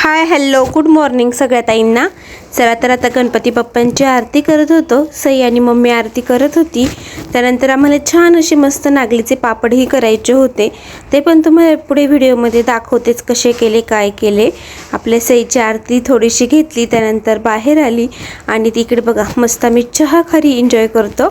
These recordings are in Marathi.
हाय हॅलो गुड मॉर्निंग सगळ्या ताईंना। चला तर आता गणपती बाप्पांची आरती करत होतो। सई आणि मम्मी आरती करत होती। त्यानंतर आम्हाला छान असे मस्त नागलीचे पापडही करायचे होते। ते पण तुम्हाला पुढे व्हिडिओमध्ये दाखवतेच कसे केले काय केले। आपल्या सईची आरती थोडीशी घेतली, त्यानंतर बाहेर आली आणि तिकडे बघा मस्त आम्ही चहा खारी एन्जॉय करतो।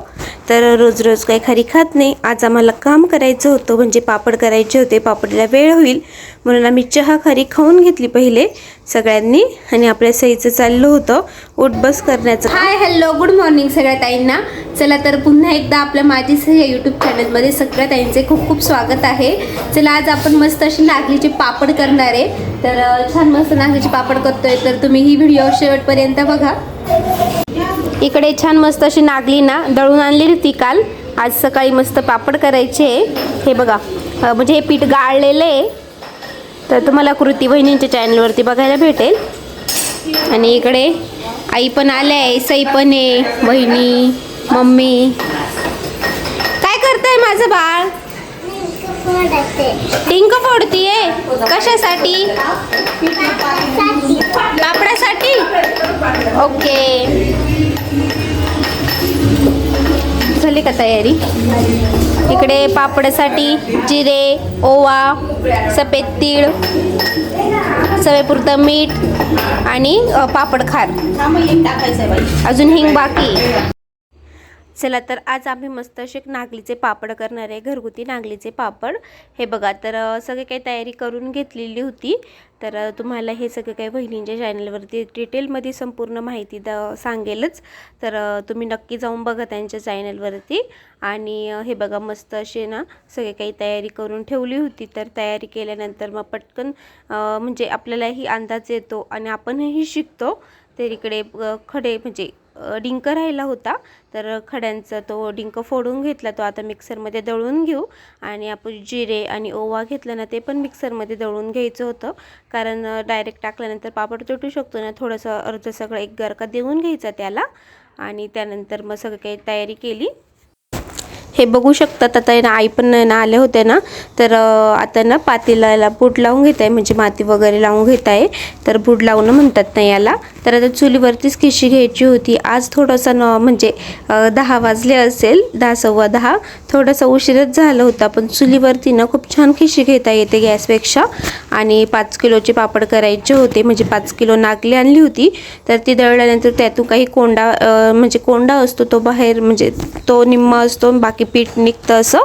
तर रोज रोज काही खारी खात नाही। आज आम्हाला काम करायचं होतं, म्हणजे पापड करायचे होते। पापडला वेळ होईल म्हणून आम्ही चहा खारी खाऊन घेतली पहिले सगळ्यांनी आणि आपल्या सईचं चाललं होतं उठ बस करण्याचं। हाय हॅलो गुड मॉर्निंग सगळ्या ताईंना। चला तर पुन्हा एकदा आपल्या माझी सई या यूट्यूब चॅनलमध्ये सगळ्या ताईंचे खूप खूप स्वागत आहे। चला आज आपण मस्त अशी नागलीचे पापड करणार आहे। तर छान मस्त नागलीचे पापड करतोय, तर तुम्ही ही व्हिडिओ शेवटपर्यंत बघा। इकडे छान मस्त अशी नागली ना दळून आणली होती काल। आज सकाळी मस्त पापड करायचे। हे बघा म्हणजे हे पीठ गाळलेलं आहे, तर तुम्हाला कृती वहिनींच्या चॅनलवरती बघायला भेटेल। आणि इकडे आई पण आले आहे, सई पण आहे, वहिनी मम्मी। काय करताय माझं बाळ? टिंक फोडतीये। कशासाठी? पापडासाठी। ओके, झाली का तयारी? इकडे पापडासाठी जिरे, ओवा, सफेद तीळ, चवीपुरतं मीठ आणि पापड खार, अजून हिंग बाकी। चला तर आज आम्ही मस्त असे नागलीचे पापड करणार आहे, घरगुती नागलीचे पापड। हे बघा तर सगळे काही तयारी करून घेतलेली होती। तर तुम्हाला हे सगळं काही बहिणींच्या चॅनलवरती डिटेलमध्ये संपूर्ण माहिती सांगेलच, तर तुम्ही नक्की जाऊन बघा त्यांच्या चॅनलवरती। आणि हे बघा मस्त असे ना सगळे काही तयारी करून ठेवली होती। तर तयारी केल्यानंतर मग पटकन म्हणजे आपल्यालाही अंदाज येतो आणि आपणही शिकतो। तर इकडे खडे म्हणजे डिंक राहिला होता, तर खड्यांचा तो डिंक फोडून घेतला, तो आता मिक्सरमध्ये दळून घेऊ। आणि आपण जिरे आणि ओवा घेतला ना, ते पण मिक्सरमध्ये दळून घ्यायचं होतं, कारण डायरेक्ट टाकल्यानंतर पापड तुटू शकतो ना। थोडंसं अर्ध सगळं एक गरका देऊन घ्यायचा त्याला। आणि त्यानंतर मग सगळं काही तयारी केली। हे बघू शकतात आता ना आई पण ना आले होते ना, तर आता ना पातेल्याला बूट लावून घेत आहे, म्हणजे माती वगैरे लावून घेत आहे। तर बूट लावणं म्हणतात ना याला। तर आता चुलीवरतीच खिशी घ्यायची होती। आज थोडंसं म्हणजे 10 वाजले असेल, 10 सव्वा 10, थोडासा उशीरच झाला होता। पण चुलीवरती ना खूप छान खिशी घेता येते गॅसपेक्षा। आणि 5 किलोचे पापड करायचे होते, म्हणजे 5 किलो नागली आणली होती। तर ती दळल्यानंतर त्यातून काही कोंडा म्हणजे कोंडा असतो तो बाहेर, म्हणजे तो निम्मा असतो, बाकी पीठ निघतं असं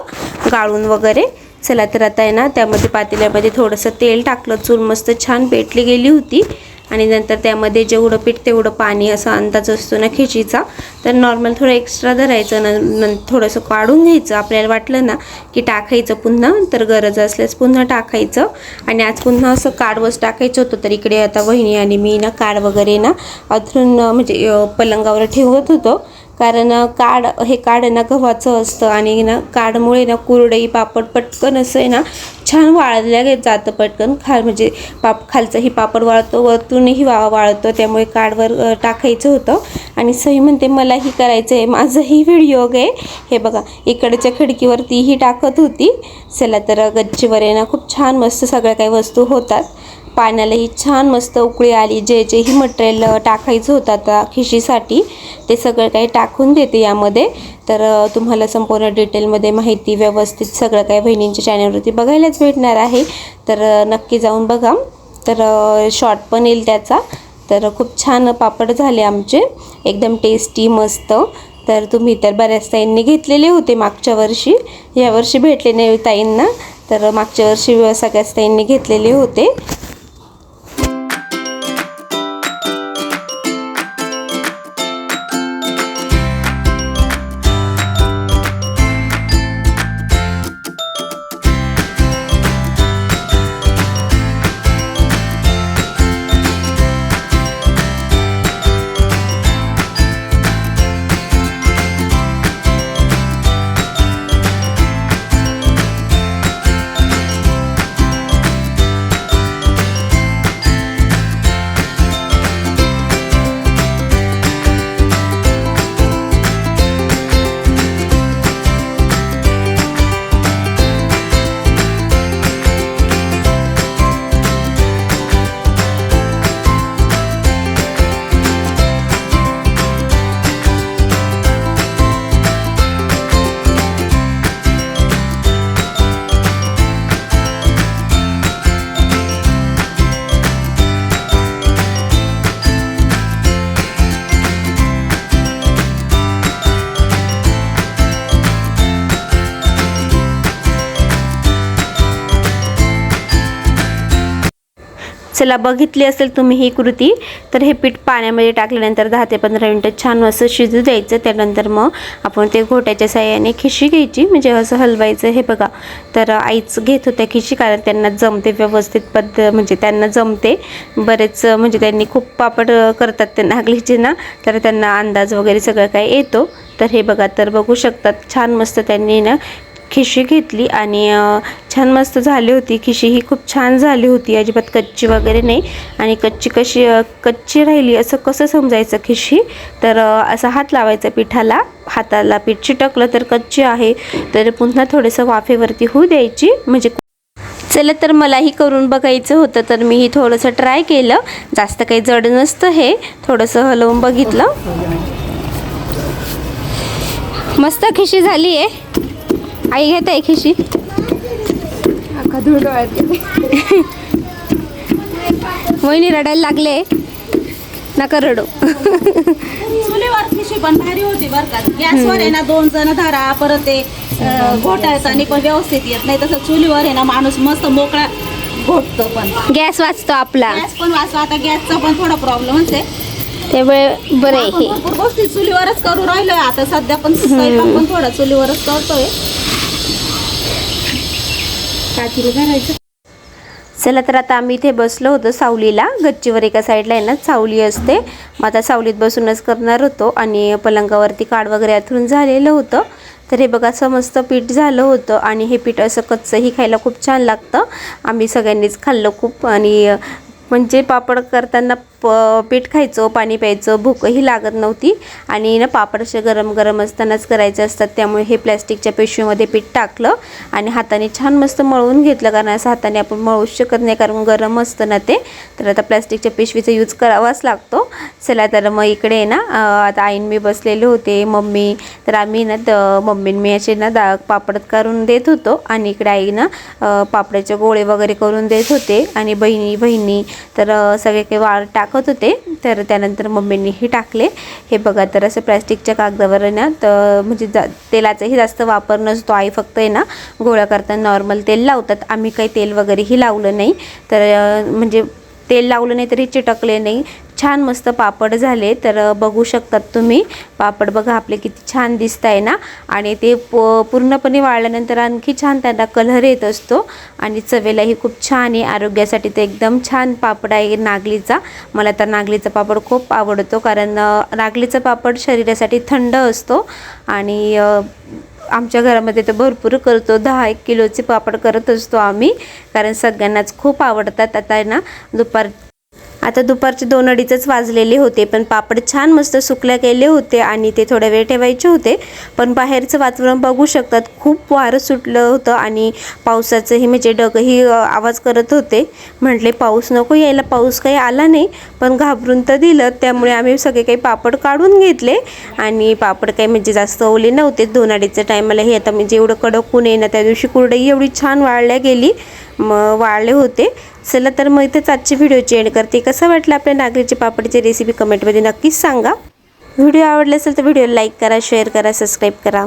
गाळून वगैरे। चला तर आता आहे ना त्यामध्ये पातेल्यामध्ये थोडंसं तेल टाकलं, चूल मस्त छान पेटली गेली होती। आणि नंतर त्यामध्ये जेवढं पीठ तेवढं पाणी असा अंदाज असतो ना खिशीचा, तर नॉर्मल थोडं एक्स्ट्रा धरायचं, थोडंसं काढून घ्यायचं। आपल्याला वाटलं ना की टाकायचं पुन्हा, तर गरज असल्यास पुन्हा टाकायचं। आणि आज पुन्हा असं काढवच टाकायचं होतं। तर इकडे आता वहिनी आणि मी ना काढ वगैरे ना अथरून म्हणजे पलंगावर ठेवत होतो, कारण हे काढ ना गव्हाचं असतं आणि ना काढमुळे ना कुरडई पापड पटकन असं आहे ना छान वाळल्या जातं पटकन। म्हणजे खालचंही पापड वाळतो, वरतूनही वाळतो, त्यामुळे काढवर टाकायचं होतं। आणि सई म्हणते मलाही करायचं आहे, माझंही व्हिडिओ आहे। हे बघा इकडच्या खिडकीवरतीही टाकत होती। चला तर गच्चीवर आहे ना खूप छान मस्त सगळ्या काही वस्तू होतात। पाण्यालाही छान मस्त उकळी आली। जेही मटेरियल टाकायचं होतं आता खिशीसाठी, ते सगळं काही टाकून देते यामध्ये। तर तुम्हाला संपूर्ण डिटेलमध्ये माहिती व्यवस्थित सगळं काही बहिणींच्या चॅनलवरती बघायलाच भेटणार आहे, तर नक्की जाऊन बघा। तर शॉर्ट पण येईल त्याचा। तर खूप छान पापड झाले आमचे, एकदम टेस्टी मस्त। तर तुम्ही तर बऱ्याच ताईंनी घेतलेले होते मागच्या वर्षी, यावर्षी भेटले नाही ताईंना, तर मागच्या वर्षी सगळ्याच ताईंनी घेतलेले होते। चला, बघितली असेल तुम्ही ही कृती, तर हे पीठ पाण्यामध्ये टाकल्यानंतर 10 ते 15 मिनिटं छान असं शिजू द्यायचं. त्यानंतर मग आपण ते घोट्याच्या साहाय्याने खिशी घ्यायची, म्हणजे असं हलवायचं. हे बघा, तर आईच घेत होत्या खिशी, कारण त्यांना जमते व्यवस्थित म्हणजे त्यांना जमते बरेच, म्हणजे त्यांनी खूप पापड करतात ते नागलीचे ना, तर त्यांना अंदाज वगैरे सगळं काय येतो. तर हे बघा, तर बघू शकतात छान मस्त त्यांनी ना खिशी घेतली आणि छान मस्त झाली होती. खिशी ही खूप छान झाली होती, अजिबात कच्ची वगैरे नाही. आणि कच्ची राहिली असं कसं समजायचं खिशी, तर असा हात लावायचा पिठाला, हाताला पीठ चिटकलं तर कच्ची आहे, तर पुन्हा थोडंसं वाफेवरती होऊ द्यायची. म्हणजे चला, तर मलाही करून बघायचं होतं, तर मीही थोडंसं ट्राय केलं. जास्त काही जड नसतं हे, थोडंसं हलवून बघितलं. मस्त खिशी झाली आहे. आई घेत आहे खिशी. वहिनी रडायला लागले, नका रडू. चुलीवर खिशी पण भारी होती बरं का. गॅसवर आहे ना 2 जण धरा, परत ते घोटायचं पण व्यवस्थित येत नाही. तसं चुलीवर आहे ना माणूस मस्त मोकळा घोटतो, पण गॅस वाचतो आपला. गॅस पण वाचतो. आता गॅसचा पण थोडा प्रॉब्लेमच आहे, त्यामुळे बरं आहे हे. भरपूर गोष्टी चुलीवरच करू राहिलोय आता सध्या, पण स्वयंपाक पण थोडा चुलीवरच करतोय. चला, तर आता आम्ही इथे बसलो होतो सावलीला. गच्चीवर एका साईडला आहे ना सावली असते, मग आता सावलीत बसूनच करणार होतो. आणि पलंगावरती काढ वगैरे आथरून झालेलं होतं. तर हे बघा, असं मस्त पीठ झालं होतं. आणि हे पीठ असं कच्चंही खायला खूप छान लागतं. आम्ही सगळ्यांनीच खाल्लं खूप. आणि म्हणजे पापड करताना पीठ खायचं, पाणी प्यायचं, भूकही लागत नव्हती. आणि ना पापड असे गरम गरम असतानाच करायचे असतात, त्यामुळे हे प्लॅस्टिकच्या पिशवीमध्ये पीठ टाकलं आणि हाताने छान मस्त मळून घेतलं. कारण असं हाताने आपण मळूच शकत नाही, कारण गरम असतं ना ते. तर आता प्लॅस्टिकच्या पिशवीचा यूज करावाच लागतो. चला, तर मग इकडे ना आता आईन मी बसलेले होते, मम्मी. तर आम्ही ना मम्मीन मी असे ना पापड करून देत होतो, आणि इकडे आई ना पापडाचे गोळे वगैरे करून देत होते. आणि बहिणी तर सगळे काही वाळ टाकत होते. तर त्यानंतर मम्मींनीही टाकले. हे बघा, तर असं प्लॅस्टिकच्या कागदावर ना, तर म्हणजे तेलाचाही जास्त वापर नसतो. आई फक्त आहे ना गोळा करताना नॉर्मल तेल लावतात. आम्ही काही तेल वगैरेही लावलं नाही, तर म्हणजे तेल लावलं नाही तरी चिटकले नाही. छान मस्त पापड झाले. तर बघू शकतात तुम्ही पापड, बघा आपले किती छान दिसत आहे ना. आणि ते पूर्णपणे वाळल्यानंतर आणखी छान त्यांना कलर येत असतो. आणि चवेलाही खूप छान आहे. आरोग्यासाठी तर एकदम छान पापड आहे नागलीचा. मला तर नागलीचा पापड खूप आवडतो, कारण नागलीचा पापड शरीरासाठी थंड असतो. आणि आमच्या घरामध्ये तर भरपूर करतो, 10-1 किलोचे पापड करत असतो आम्ही, कारण सगळ्यांनाच खूप आवडतात. आता दुपारचे 2-2:30 वाजलेले होते, पण पापड छान मस्त सुकल्या गेले होते आणि ते थोडा वेळ ठेवायचे होते. पण बाहेरचं वातावरण बघू शकतात, खूप वारं सुटलं होतं आणि पावसाचंही म्हणजे ढगही आवाज करत होते. म्हटले पाऊस नको यायला, पाऊस काही आला नाही, पण घाबरून तर दिलं. त्यामुळे आम्ही सगळे काही पापड काढून घेतले. आणि पापड काही म्हणजे जास्त ओले नव्हते. 2-2:30च्या टायमाला हे आता म्हणजे एवढं कडक ऊन आहे ना, त्या दिवशी कुरडई एवढी छान वाळल्या गेली, मग वाळले होते. चला, तर मग इथेच आजची व्हिडिओची एंड करते. कसं वाटलं आपल्या नागलीची पापडची रेसिपी कमेंटमध्ये नक्कीच सांगा. व्हिडिओ आवडला असेल तर व्हिडिओला लाईक करा, शेअर करा, सबस्क्राईब करा.